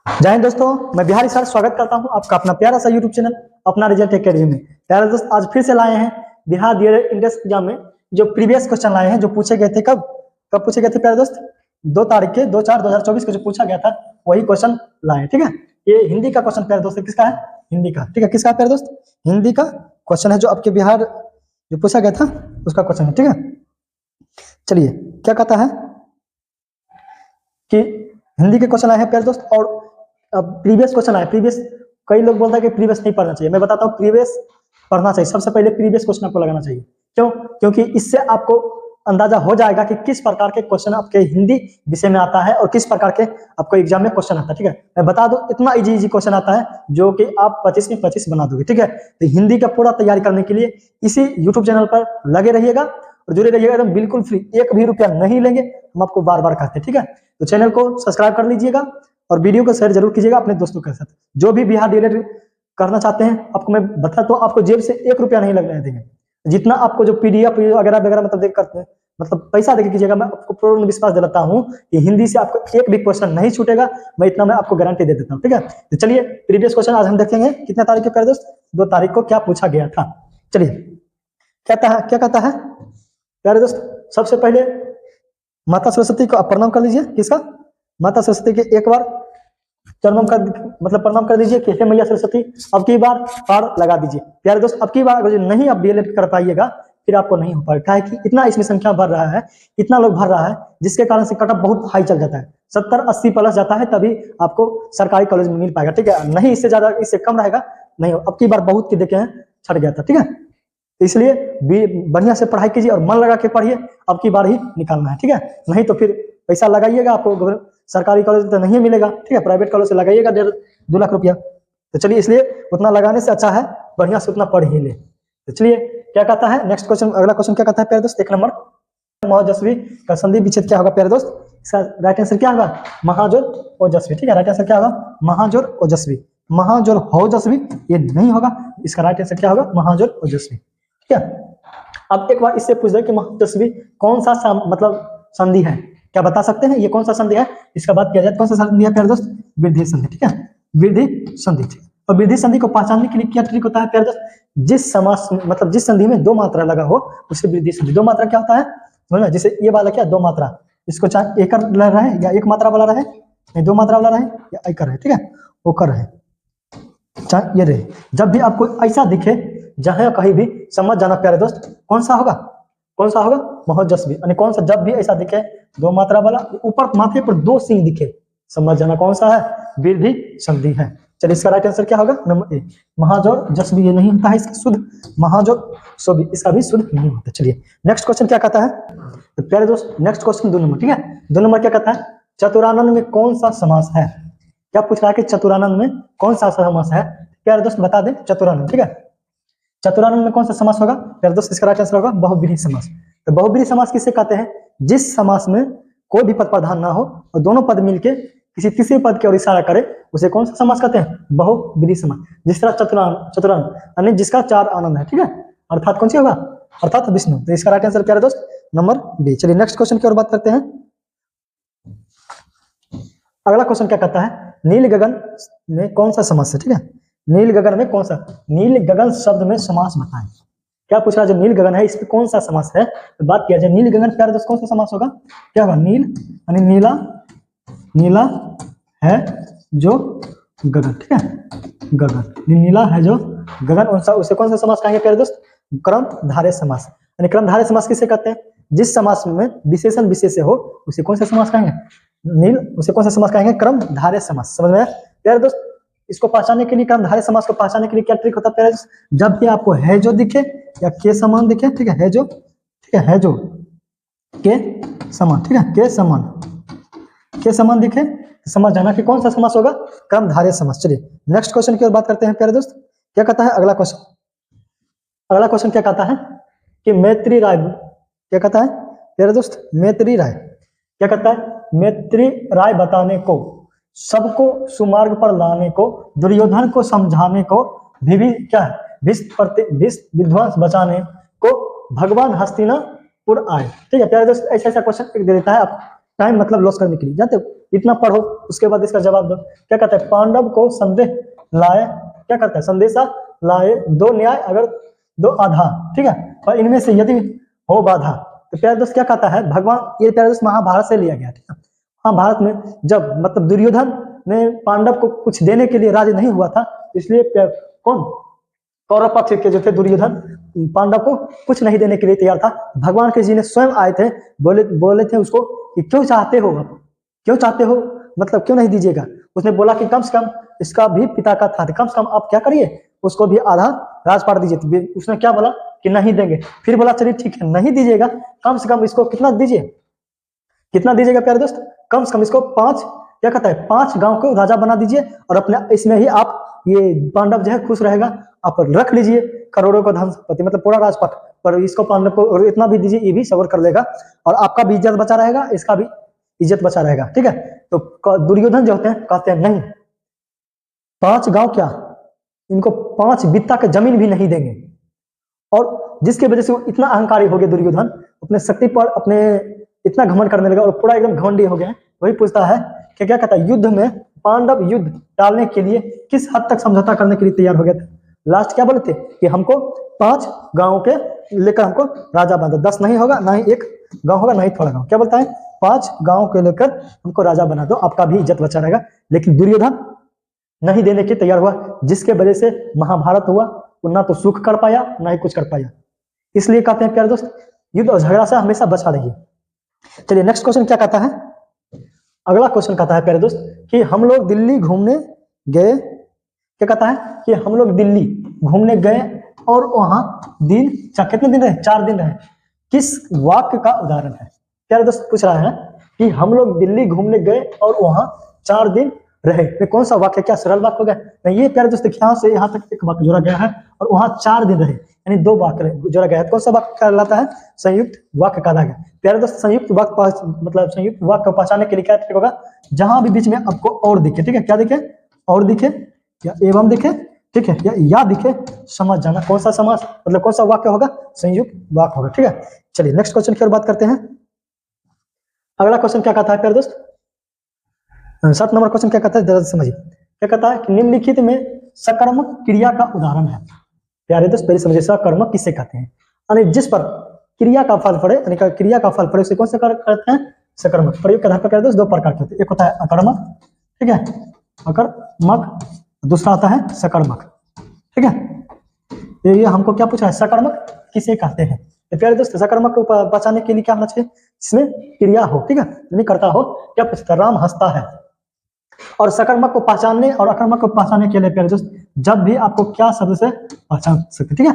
जय हिंद दोस्तों, मैं बिहारी सर स्वागत करता हूं आपका अपना प्यारा सा यूट्यूब चैनल अपना रिजल्ट एकेडमी में। प्यारे दोस्त, आज फिर से लाए हैं बिहार डीएलएड इंट्रेंस एग्जाम में जो प्रीवियस क्वेश्चन लाए हैं, जो पूछे गए थे। कब कब पूछे गए थे प्यारे दोस्त? 2 तारीख के 2/4/2024 को जो पूछा गया था वही क्वेश्चन लाए। ठीक है, ये हिंदी का क्वेश्चन प्यारे दोस्त किसका है? हिंदी का। ठीक है, किसका प्यारे दोस्त? हिंदी का क्वेश्चन है, जो आपके बिहार जो पूछा गया था उसका क्वेश्चन है। ठीक है, चलिए क्या कहता है कि हिंदी के क्वेश्चन आए हैं प्यारे दोस्त। और प्रीवियस क्वेश्चन आए। प्रीवियस कई लोग बोलते हैं कि प्रीवियस नहीं पढ़ना चाहिए। मैं बताता हूँ, प्रीवियस पढ़ना चाहिए। सबसे पहले प्रीवियस क्वेश्चन आपको लगाना चाहिए। क्यों? क्योंकि इससे आपको अंदाजा हो जाएगा कि किस प्रकार के क्वेश्चन आपके हिंदी विषय में आता है और किस प्रकार के आपको एग्जाम में क्वेश्चन आता है। ठीक है, मैं बता दूं, इतना इजी क्वेश्चन आता है जो कि आप 25 में 25 बना दोगे। ठीक है, तो हिंदी का पूरा तैयारी करने के लिए इसी यूट्यूब चैनल पर लगे रहिएगा और जुड़े रहिएगा। एकदम बिल्कुल फ्री, 1 भी रुपया नहीं लेंगे, हम आपको बार बार कहते हैं। ठीक है, तो चैनल को सब्सक्राइब कर लीजिएगा और वीडियो को शेयर जरूर कीजिएगा अपने दोस्तों के साथ। जो भी बिहार डीएलएड करना चाहते हैं, आपको मैं बताता हूँ, आपको जेब से 1 रुपया नहीं लगने देंगे। जितना आपको जो पीडीएफ वगैरह वगैरह मतलब देख करते हैं, मतलब पैसा देके कीजिएगा। मैं आपको पूर्ण विश्वास दिलाता हूँ कि हिंदी से आपको एक भी क्वेश्चन नहीं छूटेगा। मैं इतना मैं आपको गारंटी दे देता हूँ। ठीक है, तो चलिए प्रीवियस क्वेश्चन आज हम देखेंगे। कितने तारीख के प्यारे दोस्त? 2 तारीख को क्या पूछा गया था। चलिए क्या कहता है प्यारे दोस्त? सबसे पहले माता सरस्वती को आप प्रणाम कर लीजिए। किसका? माता सरस्वती के एक बार चरणों का मतलब प्रणाम कर दीजिए कि हे मैया सरस्वती, अब की बार पार लगा दीजिए। प्यारे दोस्त, अब की बार अगर नहीं आप डीएलएड कर पाइएगा फिर आपको नहीं हो पाएगा। है कि इतना इसमें संख्या भर रहा है, इतना लोग भर रहा है, जिसके कारण से कटअप बहुत हाई चल जाता है। 70-80 प्लस जाता है, तभी आपको सरकारी कॉलेज में मिल पाएगा। ठीक है, नहीं इससे ज्यादा, इससे कम रहेगा नहीं। अब की बार बहुत की देखे हैं, छट गया था। ठीक है, तो इसलिए बढ़िया से पढ़ाई कीजिए और मन लगा के पढ़िए। अब की बार ही निकालना है। ठीक है, नहीं तो फिर पैसा लगाइएगा, आपको सरकारी कॉलेज तो नहीं मिलेगा। ठीक है, प्राइवेट कॉलेज से लगाइएगा 1.5-2 लाख रुपया। तो चलिए, इसलिए उतना लगाने से अच्छा है बढ़िया से उतना पढ़ ही ले। तो चलिए क्या कहता है नेक्स्ट क्वेश्चन, अगला क्वेश्चन क्या कहता है प्यारे दोस्त? 1 नंबर, महजस्वी का संधि विच्छेद क्या होगा प्यारे दोस्त? इसका राइट आंसर क्या होगा? महाजोर ओजस्वी। ठीक है, राइट आंसर क्या होगा? महाजोर ओजस्वी। महाजोर ओजस्वी ये नहीं होगा, इसका राइट आंसर क्या होगा? महाजोर ओजस्वी। ठीक है, अब एक बार इससे पूछ दे कि महजस्वी कौन सा मतलब संधि है? क्या बता सकते हैं ये कौन सा संधि है? इसका बात किया जाए, कौन सा संधि है प्यारे दोस्त? वृद्धि संधि। ठीक है, वृद्धि संधि। ठीक, और वृद्धि संधि को पहचानने के लिए क्या ट्रिक होता है प्यारे दोस्त? जिस समास मतलब जिस संधि में 2 मात्रा लगा हो उसे वृद्धि संधि। 2 मात्रा क्या होता है? समझना, जैसे ये वाला क्या 2 मात्रा, इसको चाहे एकर रहे या 1 मात्रा वाला रहे, 2 मात्रा वाला रहे या एकर रहे। ठीक है, ओकर रहे, चाहे ये रहे। जब भी आपको ऐसा दिखे, जहां कहीं भी समझ जाना प्यारे दोस्त, कौन सा होगा? कौन सा होगा? महजस्वी। यानी कौन सा? जब भी ऐसा दिखे 2 मात्रा वाला, ऊपर माथे पर 2 सिंह दिखे, समझ जाना कौन सा है? वृद्धि संधि है। चलिए, इसका राइट आंसर क्या होगा? नंबर ए, महाजोर जस्वी ये नहीं होता है, इसका शुद्ध महाजोर सोबी, इसका भी शुद्ध नहीं होता। चलिए नेक्स्ट क्वेश्चन क्या कहता है तो प्यारे दोस्त? Next question 2 number. ठीक है, 2 नंबर क्या कहता है? चतुरानंद में कौन सा समास है? क्या पूछ रहा है कि चतुरानंद में कौन सा समास है? प्यारे दोस्त बता दे, चतुरानंद। ठीक है, चतुरानंद में कौन सा समास होगा प्यारे दोस्त? इसका राइट आंसर होगा बहुब्रीहि समास। तो बहुब्रीहि समास किसे कहते हैं? जिस समास में कोई भी पद प्रधान ना हो और दोनों पद मिलके किसी तीसरे पद की ओर इशारा करे, उसे कौन सा समास कहते हैं? बहुब्रीहि समास। जिस तरह चतुरानंद यानी जिसका 4 आनंद है। ठीक है, अर्थात कौन सी होगा? अर्थात विष्णु। तो इसका राइट आंसर प्यारे दोस्त नंबर बी। चलिए नेक्स्ट क्वेश्चन की ओर बात करते हैं। अगला क्वेश्चन क्या कहता है? नील गगन में कौन सा समास है? ठीक है, नील गगन में कौन सा? नील गगन शब्द में समास बताएं। क्या पूछ रहा है? जो नील गगन है इस पे कौन सा समास है? तो बात किया जाए नील गगन प्यारे दोस्त कौन सा समास होगा? क्या होगा? नील यानी नीला, नीला है जो गगन। ठीक है, गगन नीला है जो गगन, उसे कौन सा समास कहेंगे प्यारे दोस्त? क्रमधारय समास। यानी क्रमधारय समास किसे कहते हैं? जिस समास में विशेषण विशेष्य हो उसे कौन सा समास कहेंगे? नील, उसे कौन सा समास कहेंगे? क्रमधारय समास। समझ में आया प्यारे दोस्त? इसको पहचानने के लिए, क्रमधारय समास को पहचानने के लिए क्या ट्रिक होता है प्यारे दोस्त? जब भी आपको है जो दिखे या के समान दिखे, ठीक है, है जो, ठीक है, है जो के समान, ठीक है, के समान दिखे, समझ जाना कि कौन सा समास होगा? क्रमधारय समास। चलिए नेक्स्ट क्वेश्चन की ओर बात करते हैं प्यारे दोस्त। क्या कहता है अगला क्वेश्चन? अगला क्वेश्चन क्या कहता है कि मैत्री राय, क्या कहता है प्यारे दोस्त? मैत्री राय क्या कहता है? मैत्री राय बताने को, सबको सुमार्ग पर लाने को, दुर्योधन को समझाने को, क्या है? विध्वंस बचाने को भगवान हस्तिनापुर आए। ठीक है प्यारे दोस्त, ऐसा क्वेश्चन दे देता है आप टाइम मतलब लॉस करने के लिए। जानते हो इतना पढ़ो, उसके बाद इसका जवाब दो। क्या कहता है, पांडव को संदेह लाए, क्या करता है, संदेशा लाए दो न्याय अगर दो आधा, ठीक है, और इनमें से यदि हो बाधा। तो प्यारे दोस्त क्या कहता है, भगवान, ये प्यारे दोस्त महाभारत से लिया गया, ठीक है। महाभारत में जब मतलब दुर्योधन ने पांडव को कुछ देने के लिए राजी नहीं हुआ था, इसलिए कौन, कौरव पक्ष के जो थे दुर्योधन, पांडव को कुछ नहीं देने के लिए तैयार था। भगवान कृष्ण जी ने स्वयं आए थे, बोले थे उसको कि क्यों चाहते हो, क्यों चाहते हो, मतलब क्यों नहीं दीजिएगा। उसने बोला कि कम से कम इसका भी पिता का था, कम से कम आप क्या करिए, उसको भी आधा राजपाट दीजिए। उसने क्या बोला कि नहीं देंगे। फिर बोला चलिए ठीक है, नहीं दीजिएगा, कम से कम इसको कितना दीजिए, कितना दीजिएगा प्यारे दोस्त, कम से कम इसको 5, क्या कहता है, 5 गांव को राजा बना दीजिए, और अपने इसमें ही आप, ये पांडव जो है खुश रहेगा, आप रख लीजिए करोड़ों का धन संपत्ति, मतलब पूरा राजपाट, पर इसको पांडव को और इतना भी दीजिए, ये भी सबर कर लेगा, और आपका भी इज्जत बचा रहेगा, इसका भी इज्जत बचा रहेगा, ठीक है। तो दुर्योधन जो होते हैं कहते हैं नहीं, 5 गांव क्या, इनको 5 बित्ता के जमीन भी नहीं देंगे। और जिसकी वजह से वो इतना अहंकारी हो गया दुर्योधन, अपने शक्ति पर अपने इतना घमंड करने लगा और पूरा एकदम घमंडी हो गया। वही पूछता है कि क्या कहता है, युद्ध में पांडव युद्ध टालने के लिए किस हद तक समझौता करने के लिए तैयार हो गए थे। लास्ट क्या बोले थे कि हमको 5 गांव के लेकर हमको राजा बना दो, 10 नहीं होगा, ना ही 1 गांव होगा, ना ही थोड़ा गांव, क्या बोलता है, 5 गांव के लेकर हमको राजा बना दो, आपका भी इज्जत बचा रहेगा। लेकिन दुर्योधन नहीं देने के तैयार हुआ, जिसके वजह से महाभारत हुआ, वो ना तो सुख कर पाया ना ही कुछ कर पाया। इसलिए कहते हैं प्यारे दोस्त, युद्ध और झगड़ा से हमेशा बचा रहिए। चलिए नेक्स्ट क्वेश्चन क्या कहता है, अगला क्वेश्चन कहता है प्यारे दोस्त कि हम लोग दिल्ली घूमने गए, क्या कहता है कि हम लोग दिल्ली घूमने गए और वहां दिन, कितने दिन रहे, 4 दिन रहे, किस वाक्य का उदाहरण है। प्यारे दोस्त पूछ रहा है कि हम लोग दिल्ली घूमने गए और वहां 4 दिन रहे, तो कौन सा वाक्य, क्या सरल वाक्य हो गया नहीं। ये प्यारे दोस्त यहाँ से यहाँ तक एक वाक्य जोड़ा गया है और वहां 4 दिन रहे, यानी 2 वाक्य जोड़ा गया है। कौन सा वाक्य कहलाता है, संयुक्त वाक्य कहा गया। प्यारे दोस्त संयुक्त वाक्य मतलब संयुक्त वाक्य को पहचानने के लिए क्या होगा, जहां भी बीच में आपको और दिखे, ठीक है, क्या दिखे, और दिखे या एवं दिखे, ठीक है, या दिखे, समझ जाना कौन सा समास मतलब कौन सा वाक्य होगा, संयुक्त वाक्य होगा, ठीक है। चलिए नेक्स्ट क्वेश्चन की ओर बात करते हैं। अगला क्वेश्चन क्या कहता है प्यारे दोस्त, 7 नंबर क्वेश्चन क्या कहता है, जरा समझिए। क्या कहता है कि निम्नलिखित में सकर्मक क्रिया का उदाहरण है। प्यारे दोस्त पहले समझिए, सकर्मक किसे कहते हैं, यानी जिस पर क्रिया का फल पड़े, यानी क्रिया का फल पड़े उसे कौन सा करते हैं, सकर्मक। प्रयोग के आधार पर दोस्त 2 प्रकार के होते हैं, एक होता है अकर्मक, ठीक है, अकर्मक, दूसरा आता है सकर्मक, ठीक है। ये हमको क्या पूछा है, सकर्मक किसे कहते हैं। तो प्यारे दोस्त सकर्मक को बचाने के लिए क्या होना चाहिए, इसमें क्रिया हो, ठीक है, नहीं करता हो। क्या पूछता, राम हंसता है। और सकर्मक को पहचानने और अकर्मक को पहचानने के लिए प्यारे दोस्त जब भी आपको क्या शब्द से पहचान सकते, ठीक है,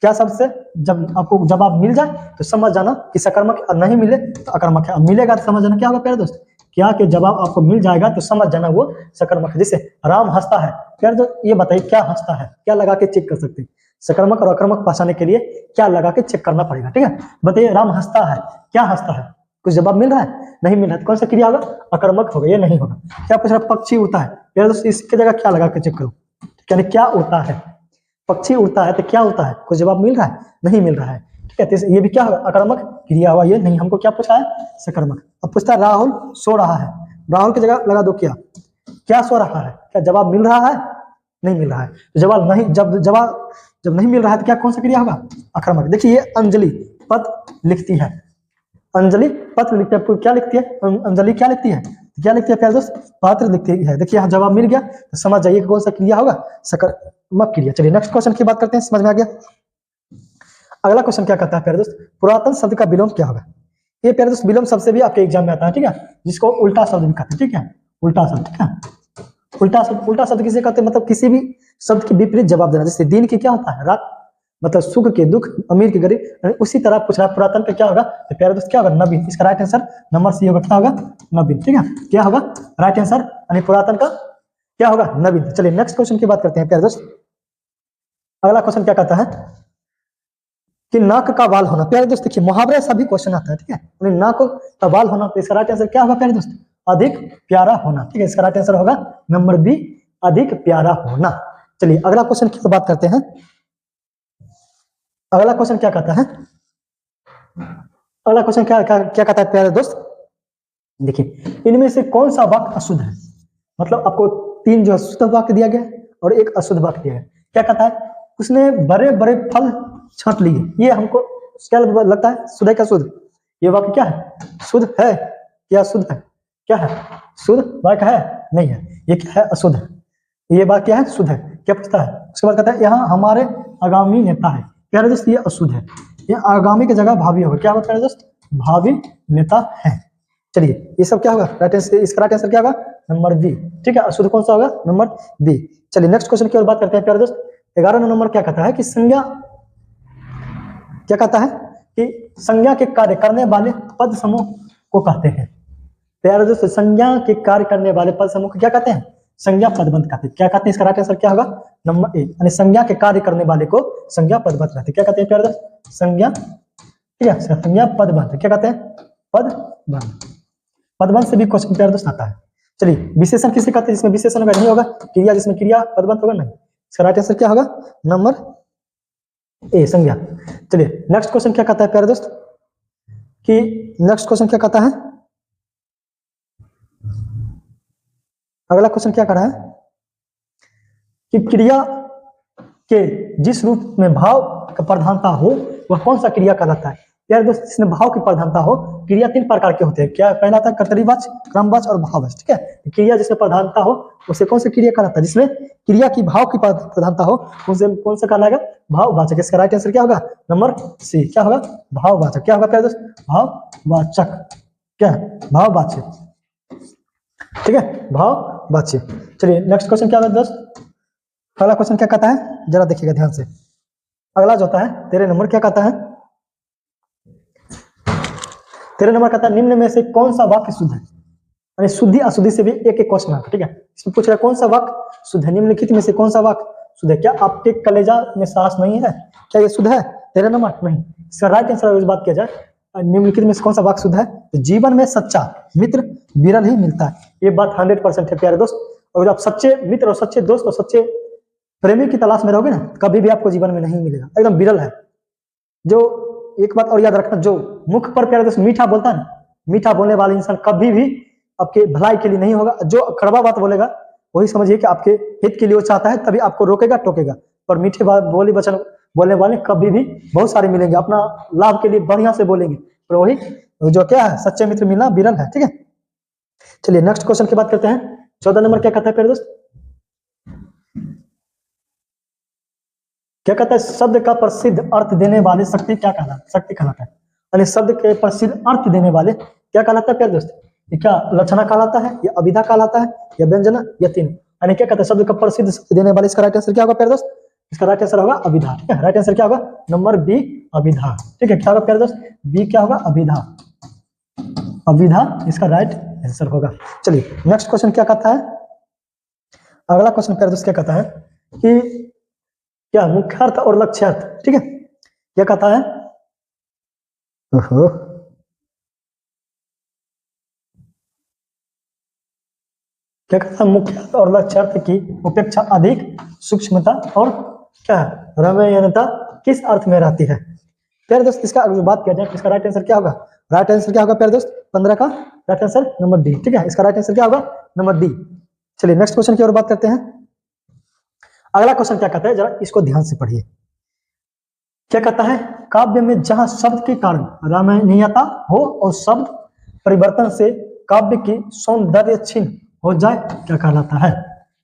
क्या शब्द से, जब आप मिल जाए तो समझ जाना कि सकर्मक, और नहीं मिले तो अकर्मक है। मिलेगा तो समझ जाना क्या होगा प्यारे दोस्त, क्या के जवाब आपको मिल जाएगा तो समझ जाना वो सकर्मक है। जैसे राम हंसता है, प्यारे दोस्त ये बताइए क्या हंसता है, क्या लगा के चेक कर सकते हैं। सकर्मक और अकर्मक पहचानने के लिए क्या लगा के चेक करना पड़ेगा, ठीक है। बताइए राम हंसता है, क्या हंसता है, कुछ जवाब मिल रहा है, नहीं मिल रहा है, कौन सा क्रिया होगा, अकर्मक होगा, ये नहीं होगा। क्या पूछ रहा, पक्षी उड़ता है, प्यारे दोस्त इसकी जगह क्या लगा के चेक करो, यानी क्या उड़ता है, पक्षी उड़ता है तो क्या उड़ता है, कुछ जवाब मिल रहा है, नहीं मिल रहा है, ठीक है। ये भी क्या होगा, अकर्मक क्रिया हुआ, ये नहीं, हमको क्या पूछा है, सकर्मक। अब पूछता है राहुल सो रहा है, राहुल की जगह लगा दो क्या, क्या सो रहा है, क्या जवाब मिल रहा है, नहीं मिल रहा है, तो जवाब नहीं, जब नहीं मिल रहा है तो क्या कौन सा क्रिया होगा, अकर्मक। देखिए ये अंजलि पत्र लिखती है, अंजलि पत्र लिखती है, क्या लिखती है, अंजलि क्या लिखती है, क्या लिखती है प्यारे दोस्त, पत्र लिखती है। देखिए यहाँ जवाब मिल गया तो समझ जाइए कौन सा क्रिया होगा, सकर्मक क्रिया। चलिए नेक्स्ट क्वेश्चन की बात करते हैं, समझ में आ गया। अगला क्वेश्चन क्या कहता है प्यारे दोस्त, पुरातन शब्द का विलोम क्या होगा। ये प्यारे दोस्त विलोम शब्द से भी आपके एग्जाम में आता है, ठीक है, जिसको उल्टा शब्द भी कहते हैं, ठीक है, उल्टा शब्द, ठीक है। उल्टा शब्द किसे कहते हैं, मतलब किसी भी शब्द के विपरीत जवाब देना। जैसे दिन की क्या होता है, रात, मतलब सुख के दुख, अमीर के गरीब, उसी तरह पूछ रहा है पुरातन का क्या होगा, तो प्यारे दोस्त क्या होगा, नवीन। इसका राइट आंसर नंबर सी होगा, क्या होगा, नवीन, ठीक है, क्या होगा राइट आंसर, यानी पुरातन का क्या होगा, नवीन। चलिए नेक्स्ट क्वेश्चन की बात करते हैं प्यारे दोस्त। अगला क्वेश्चन क्या कहता है कि नाक का बाल होना। प्यारे दोस्त देखिए मुहावरे सभी क्वेश्चन आता है, ठीक है, नाक का बाल होना, तो इसका राइट आंसर क्या होगा प्यारे दोस्त, अधिक प्यारा होना, ठीक है, इसका राइट आंसर होगा नंबर बी, अधिक प्यारा होना। चलिए अगला क्वेश्चन की बात करते हैं। अगला क्वेश्चन क्या कहता है, अगला क्वेश्चन क्या कहता है प्यारे दोस्त, देखिए इनमें से कौन सा वाक्य अशुद्ध है, मतलब आपको 3 जो शुद्ध वाक्य दिया गया है और एक अशुद्ध वाक्य दिया है। क्या कहता है, उसने बड़े बड़े फल छांट लिए, ये हमको क्या लगता है, शुद्ध है क्या शुद्ध? ये वाक्य क्या है, शुद्ध है क्या शुद्ध है? क्या है, शुद्ध वाक्य है? नहीं है, ये क्या है, अशुद्ध है। ये वाक्य क्या है, शुद्ध है। क्या पूछता है, उसके बाद कहता है यहाँ हमारे आगामी नेता है। प्यारे दोस्त ये अशुद्ध है, ये आगामी की जगह भावी होगा। क्या होगा प्यारे दोस्त, भावी नेता है। चलिए ये सब क्या होगा, राइट आंसर, इसका राइट आंसर क्या होगा, नंबर बी। ठीक है, अशुद्ध कौन सा होगा, नंबर बी। चलिए नेक्स्ट क्वेश्चन की ओर बात करते हैं प्यारे दोस्त। 11 नंबर क्या कहता है कि संज्ञा, क्या कहता है कि संज्ञा के कार्य करने वाले पद समूह को कहते हैं। प्यारे दोस्त संज्ञा के कार्य करने वाले पद समूह को क्या कहते हैं, संज्ञा पदबंध कहते हैं। क्या कहते हैं, इसका राइट आंसर क्या होगा, नंबर ए, यानी संज्ञा के कार्य करने वाले को संज्ञा पदबंध कहते हैं। क्या कहते हैं प्यारे दोस्त, संज्ञा, ठीक है, संज्ञा पदबंध। क्या कहते हैं, पदबंध। पदबंध से भी क्वेश्चन प्यारे दोस्त आता है। चलिए विशेषण किसे कहते हैं, जिसमें विशेषण नहीं होगा, क्रिया जिसमें क्रिया पदबंध होगा, नहीं। इसका राइट आंसर क्या होगा, नंबर ए, संज्ञा। चलिए नेक्स्ट क्वेश्चन क्या कहता है प्यारे दोस्त, कि नेक्स्ट क्वेश्चन क्या कहता है, अगला क्वेश्चन क्या कर रहा है कि क्रिया के जिस रूप में भाव का प्रधानता हो वह कौन सा क्रिया कहलाता है। यार दोस्त जिसमें भाव की प्रधानता हो, क्रिया 3 प्रकार के होते हैं। क्या, पहला था कर्तरीवाच्य, क्रमवाच्य और भाववाच्य। ठीक है, क्रिया जिसमें प्रधानता हो उसे कौन सा क्रिया कहलाता है, जिसमें क्रिया की भाव की प्रधानता हो उसे कौन सा कहलाएगा, भाववाचक। इसका राइट आंसर क्या होगा, नंबर सी, क्या होगा, भाववाचक। क्या होगा प्यारे दोस्त, भाववाचक। क्या है, भाववाचक। ठीक है, भाववाच्य। चलिए नेक्स्ट क्वेश्चन क्या होगा दोस्त, अगला क्वेश्चन क्या कहता है, जरा देखिएगा ध्यान से। अगला जो होता है 13 नंबर, क्या कहता है, 13 नंबर कहता है निम्न में से कौन सा वाक्य शुद्ध है। यानी शुद्धि अशुद्धि से भी एक एक क्वेश्चन आता है। ठीक है, इसमें पूछ रहा है कौन सा वाक्य शुद्ध है, निम्नलिखित में से कौन सा वाक्य शुद्ध है। क्या आपके कलेजा में सांस नहीं है, क्या ये शुद्ध है, 13 नंबर नहीं। इसका राइट आंसर इस बात किया जाए, निम्नलिखित में से कौन सा वाक्य शुद्ध है, तो जीवन में सच्चा मित्र विरल ही मिलता है। ये बात 100% है प्यारे दोस्त। और जब सच्चे मित्र और सच्चे दोस्त और सच्चे प्रेमी की तलाश में रहोगे ना, कभी भी आपको जीवन में नहीं मिलेगा, एकदम विरल है। जो एक बात और याद रखना, जो मुख पर प्यारे दोस्त मीठा बोलता है ना, मीठा बोलने वाला इंसान कभी भी आपके भलाई के लिए नहीं होगा। जो कड़वा बात बोलेगा वही समझिए कि आपके हित के लिए वो चाहता है, तभी आपको रोकेगा टोकेगा। पर मीठे बोली वचन बोलने वाले कभी भी बहुत सारे मिलेंगे, अपना लाभ के लिए बढ़िया से बोलेंगे, पर वही जो क्या है, सच्चे मित्र मिलना विरल है। ठीक है, चलिए नेक्स्ट क्वेश्चन की बात करते हैं। 14 नंबर क्या कहता है प्यारे दोस्त, क्या कहता है, शब्द का प्रसिद्ध अर्थ देने वाले शक्ति क्या कहलाता, शक्ति कहलाता है। यानी शब्द के प्रसिद्ध अर्थ देने वाले क्या कहलाता है प्यारे दोस्त, ये क्या लक्षणा कहलाता है, या अभिधा कहलाता है, या व्यंजना, या तीन। यानी क्या कहता है, शब्द का प्रसिद्ध देने वाले, इसका राइट आंसर क्या होगा प्यारे दोस्त, इसका राइट आंसर होगा अभिधा। ठीक है, राइट आंसर क्या होगा, नंबर बी, अभिधा। ठीक है, क्या होगा प्यारे दोस्त, बी क्या होगा, अभिधा, अभिधा इसका राइट आंसर होगा। चलिए नेक्स्ट क्वेश्चन क्या कहता है, अगला क्वेश्चन प्यारे दोस्त क्या कहता है कि क्या मुख्यार्थ और लक्ष्यार्थ। ठीक है, क्या कहता है, क्या कहता है, मुख्यार्थ और लक्ष्यार्थ की उपेक्षा अधिक सूक्ष्मता और क्या रमणीयता किस अर्थ में रहती है। प्यारे दोस्त इसका अगर बात किया जाए, इसका राइट आंसर क्या होगा, राइट आंसर क्या होगा प्यारे दोस्त, 15 का राइट आंसर नंबर डी। ठीक है, इसका राइट आंसर क्या होगा, नंबर डी। चलिए नेक्स्ट क्वेश्चन की ओर बात करते हैं। अगला क्वेश्चन क्या कहता है, जरा इसको ध्यान से पढ़िए। क्या कहता है, काव्य में जहां शब्द के कारण रमणीयता हो और शब्द परिवर्तन से काव्य की सौंदर्य क्षीण हो जाए, क्या कहलाता है।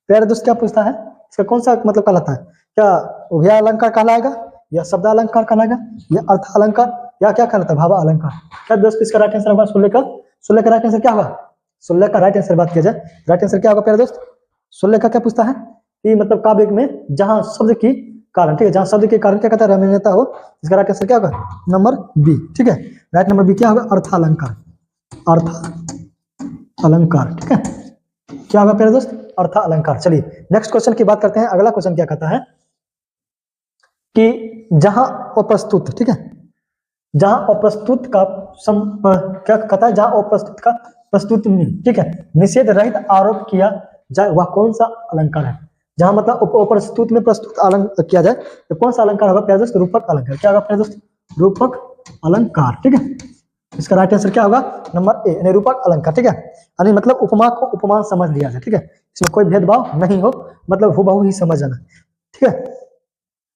प्यारे दोस्त क्या पूछता है, इसका कौन सा मतलब कहलाता है, क्या उभय अलंकार कहलाएगा, या शब्द अलंकार कहलाएगा, या अर्थ अलंकार, या क्या कहलाता है, भाव अलंकार। क्या दोस्त इसका राइट आंसर होगा 16 का राइट आंसर क्या होगा, 16 का राइट आंसर बात किया जाए, राइट आंसर क्या होगा प्यारे दोस्त, 16 का क्या पूछता है कि मतलब काव्य में जहां शब्द की कारण, ठीक है, जहां शब्द के कारण क्या कहता है, रमणीयता हो, इसका राइट आंसर क्या होगा, नंबर बी। ठीक है, राइट नंबर बी क्या होगा, अर्थ अलंकार, अर्थ अलंकार। ठीक है, क्या होगा प्यारे दोस्त, अर्थ अलंकार। चलिए नेक्स्ट क्वेश्चन की बात करते हैं। अगला क्वेश्चन क्या कहता है कि जहां अप्रस्तुत, ठीक है, जहां अप्रस्तुत का क्या कहता है, जहां अप्रस्तुत का प्रस्तुत में, ठीक है, निषेध रहित आरोप किया जाए वह कौन सा अलंकार है। जहां मतलब अप्रस्तुत में प्रस्तुत अलंकार किया जाए तो कौन सा अलंकार होगा प्यारे दोस्त, रूपक अलंकार। क्या होगा प्यारे दोस्त, रूपक अलंकार। ठीक है, इसका राइट आंसर क्या होगा? नंबर ए, निरूपक अलंकार। ठीक है, यानी मतलब उपमा को उपमान समझ लिया जाए। ठीक है, इसमें कोई भेदभाव नहीं हो, मतलब हुबहू ही समझ जाना। ठीक है,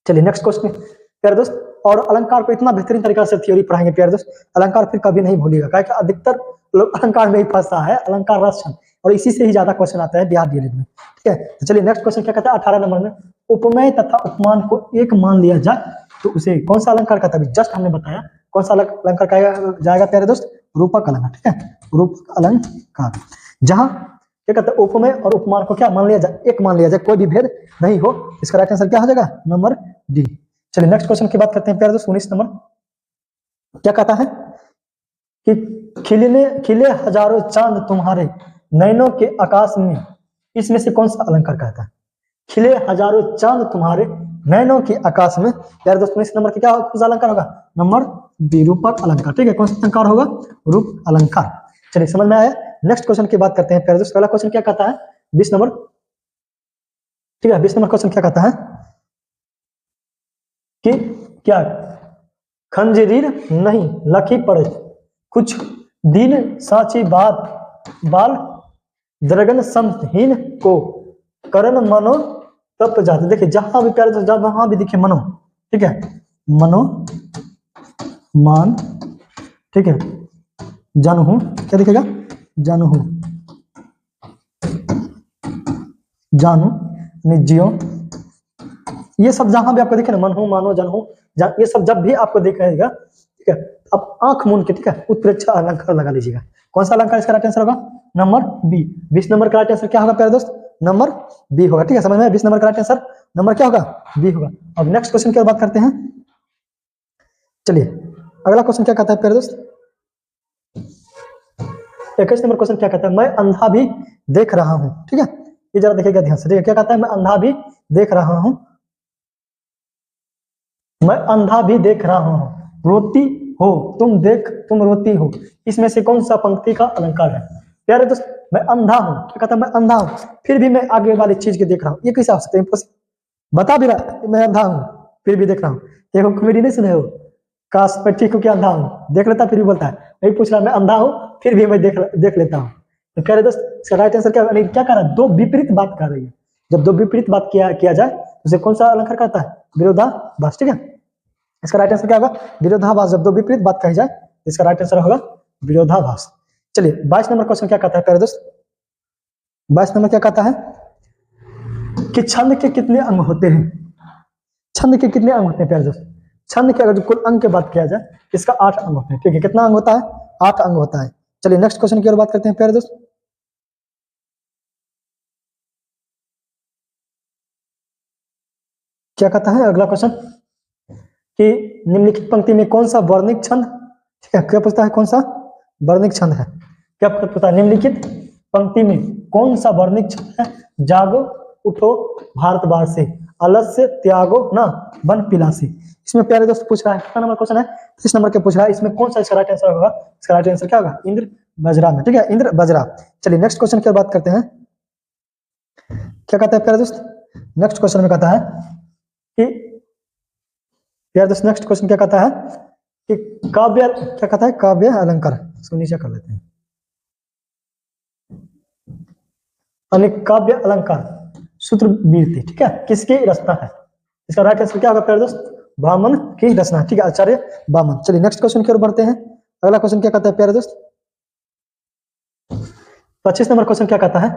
चलिए नेक्स्ट क्वेश्चन प्यारे दोस्त। और अलंकार को इतना बेहतरीन तरीका से थ्योरी पढ़ाएंगे प्यारे दोस्त, अलंकार फिर कभी नहीं भूलिएगा, क्योंकि अधिकतर लोग अलंकार में ही फंसा है, अलंकार रस छंद, और इसी से ही ज्यादा क्वेश्चन आता है बिहार डीएलएड में। ठीक है, तो चलिए नेक्स्ट क्वेश्चन क्या कहता है 18 नंबर में, उपमेय तथा उपमान को एक मान लिया जाए तो उसे कौन सा अलंकार कहता है? जस्ट हमने बताया, कौन सा अलंकार कहा जाएगा प्यारे दोस्त? रूपक अलंकार। ठीक है, रूपक अलंकार, जहां क्या कहते हैं उपमेय और उपमान को क्या मान लिया जाए? एक मान लिया जाए, कोई भी भेद नहीं हो। इसका राइट आंसर क्या हो जाएगा? Number D. चलिए नेक्स्ट क्वेश्चन की बात करते हैं प्यारे दोस्त। 19 नंबर क्या कहता है कि खिले हजारों चांद तुम्हारे नैनों के आकाश में, इसमें से कौन सा अलंकार कहता है? खिले हजारों चांद तुम्हारे नैनों के आकाश में, यार दोस्त 19 नंबर का क्या कौन सा अलंकार होगा? नंबर बी, रूपक अलंकार। ठीक है, कौन सा अलंकार होगा? रूप अलंकार। चलिए समझ में आया। नेक्स्ट क्वेश्चन की बात करते हैं प्यारे दोस्त। पहला क्वेश्चन क्या कहता है? 20 नंबर। ठीक है, 20 नंबर क्वेश्चन क्या कहता है कि क्या खंजरीर नहीं लखी पड़े कुछ दिन साची बात बाल द्रगन समहीन को करण मनो तप जाते। देखिए जहां भी प्यारे दोस्त, वहां भी देखिए मनो, ठीक है, मनो मान, ठीक है, जानहू, क्या दिखेगा? जानहू, जानू, निजियो, ये सब जहां भी आपको दिखे ना, मनहू, मानो, जानहू, ये सब जब भी आपको दिखेगा, ठीक है, आप आंख मूंद के, ठीक है, उत्प्रेक्षा अलंकार लगा लीजिएगा। कौन सा अलंकार इसका राइट आंसर होगा? Number B. 20 नंबर का राइट आंसर क्या होगा प्यारे दोस्त? नंबर बी होगा। ठीक है, समझ में? 20 नंबर का राइट आंसर नंबर क्या होगा? बी होगा। अब नेक्स्ट क्वेश्चन की बात करते हैं। चलिए अगला क्वेश्चन क्या कहता है प्यारे दोस्त? 21 नंबर क्वेश्चन क्या कहता है? मैं अंधा भी देख रहा हूं। ठीक है, ये जरा देखिएगा ध्यान से। ठीक है, क्या कहता है? मैं अंधा भी देख रहा हूं, मैं अंधा भी देख रहा हूं, रोती हो तुम रोती हो, इसमें से कौन सा पंक्ति का अलंकार है? प्यारे दोस्त मैं अंधा हूं, क्या कहता है? मैं अंधा हूं, फिर भी मैं आगे वाली चीज के देख रहा हूं, ये कैसे हो सकता है? बता भी रहा मैं अंधा हूं फिर भी देख रहा हूं। देखो कॉमेडी नहीं सुने हो? काश मैं ठीक हूँ, क्या अंधा हूं, देख लेता फिर भी बोलता है। वही पूछ रहा मैं अंधा हूं फिर भी मैं देख लेता हूं। तो प्यारे दोस्त इसका राइट आंसर क्या कर रहा है? दो विपरीत बात कर रही है। जब दो विपरीत बात किया जाए तो उसे कौन सा अलंकार कहता है? विरोधाभास। ठीक है, इसका राइट आंसर क्या होगा? विरोधाभास। जब दो विपरीत बात कही जाए तो इसका राइट आंसर होगा विरोधाभास। चलिए 22 नंबर क्वेश्चन क्या कहता है प्यारे दोस्त? 22 नंबर क्या कहता है कि छंद के कितने अंग होते हैं? छंद के कितने अंग होते हैं प्यारे दोस्त? छंद के अगर कुल अंग की बात किया जाए इसका 8 अंग होते हैं। ठीक है, कितना अंग होता है? 8 अंग होता है। चलिए नेक्स्ट क्वेश्चन की ओर बात करते हैं प्यारे दोस्त। क्या कहता है अगला क्वेश्चन कि निम्नलिखित पंक्ति में कौन सा वर्णिक छंद, ठीक है, क्या पूछता है? कौन सा वर्णिक छंद है? क्या पूछता है? निम्नलिखित पंक्ति में कौन सा वर्णिक छंद है? जागो उठो भारतवासी, आलस्य त्यागो ना बन पिलासी। इसमें प्यारे दोस्त पूछ रहा है, कितना नंबर क्वेश्चन है? 30 नंबर के पूछ रहा है। इसमें कौन सा इसका राइट आंसर होगा? इसका राइट आंसर क्या होगा? इंद्र बजरा में। ठीक है, इंद्र बजरा। चलिए नेक्स्ट क्वेश्चन की बात करते हैं। क्या कहता है प्यारे दोस्त? नेक्स्ट क्वेश्चन में कहता है कि प्यारे दोस्त नेक्स्ट क्वेश्चन क्या कहता है कि काव्य, क्या कहता है? काव्य अलंकार, इसको नीचे कर लेते हैं। अनेक काव्य अलंकार सूत्र वीरती, ठीक है, किसकी रचना है? इसका राइट आंसर क्या होगा प्यारे दोस्त? वामन की रचना। ठीक है, आचार्य वामन। चलिए नेक्स्ट क्वेश्चन की ओर बढ़ते हैं। अगला क्वेश्चन क्या कहता है प्यारे दोस्त? 25 नंबर क्वेश्चन क्या कहता है?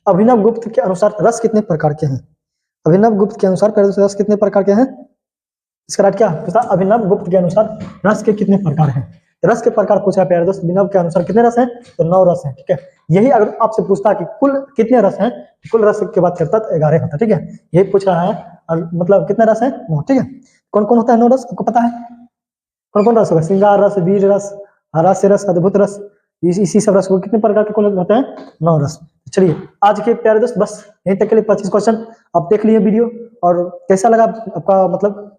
अभिनव गुप्त के अनुसार रस कितने प्रकार के हैं? अभिनव गुप्त के अनुसार प्यारे दोस्त रस कितने प्रकार के हैं? इसका राइट क्या पूछा? अभिनव गुप्त के अनुसार रस के कितने प्रकार हैं? रस के प्रकार पूछा प्यारे दोस्त। अभिनव के अनुसार कितने रस हैं? तो 9 रस हैं। ठीक है, यही अगर आपसे पूछता कि कुल कितने रस हैं, कुल रस की बात करता तो 11 होता। ठीक है, यही पूछ रहा है, और मतलब कितने रस हैं? 9। ठीक है, कौन कौन होता है 9 रस? आपको पता है कौन कौन रस होगा? श्रृंगार रस, वीर रस, हास्य रस, अद्भुत रस, इसी सब रस को कितने प्रकार के कौन होते हैं? 9 रस। चलिए आज के प्यारे दोस्त बस यहीं तक के लिए 25 क्वेश्चन आप देख लिए वीडियो। और कैसा लगा आपका, मतलब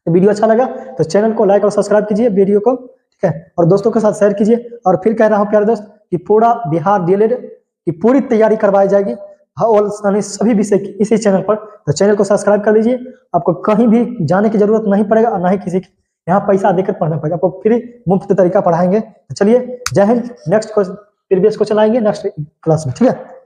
वीडियो अच्छा लगा तो चैनल को लाइक और सब्सक्राइब कीजिए वीडियो को, ठीक है, और दोस्तों के साथ शेयर कीजिए। और फिर कह रहा हूं प्यारे दोस्त कि पूरा बिहार डीएलएड की पूरी तैयारी करवाई जाएगी और सभी विषय की इसी चैनल पर। तो चैनल को सब्सक्राइब कर लीजिए, आपको कहीं भी जाने की जरूरत नहीं पड़ेगा और ना ही किसी यहाँ पैसा देकर पढ़ना पड़ेगा, आपको फ्री मुफ्त तरीका पढ़ाएंगे। तो चलिए, जय Hind. Next question previous question आएंगे नेक्स्ट क्लास में, ठीक है।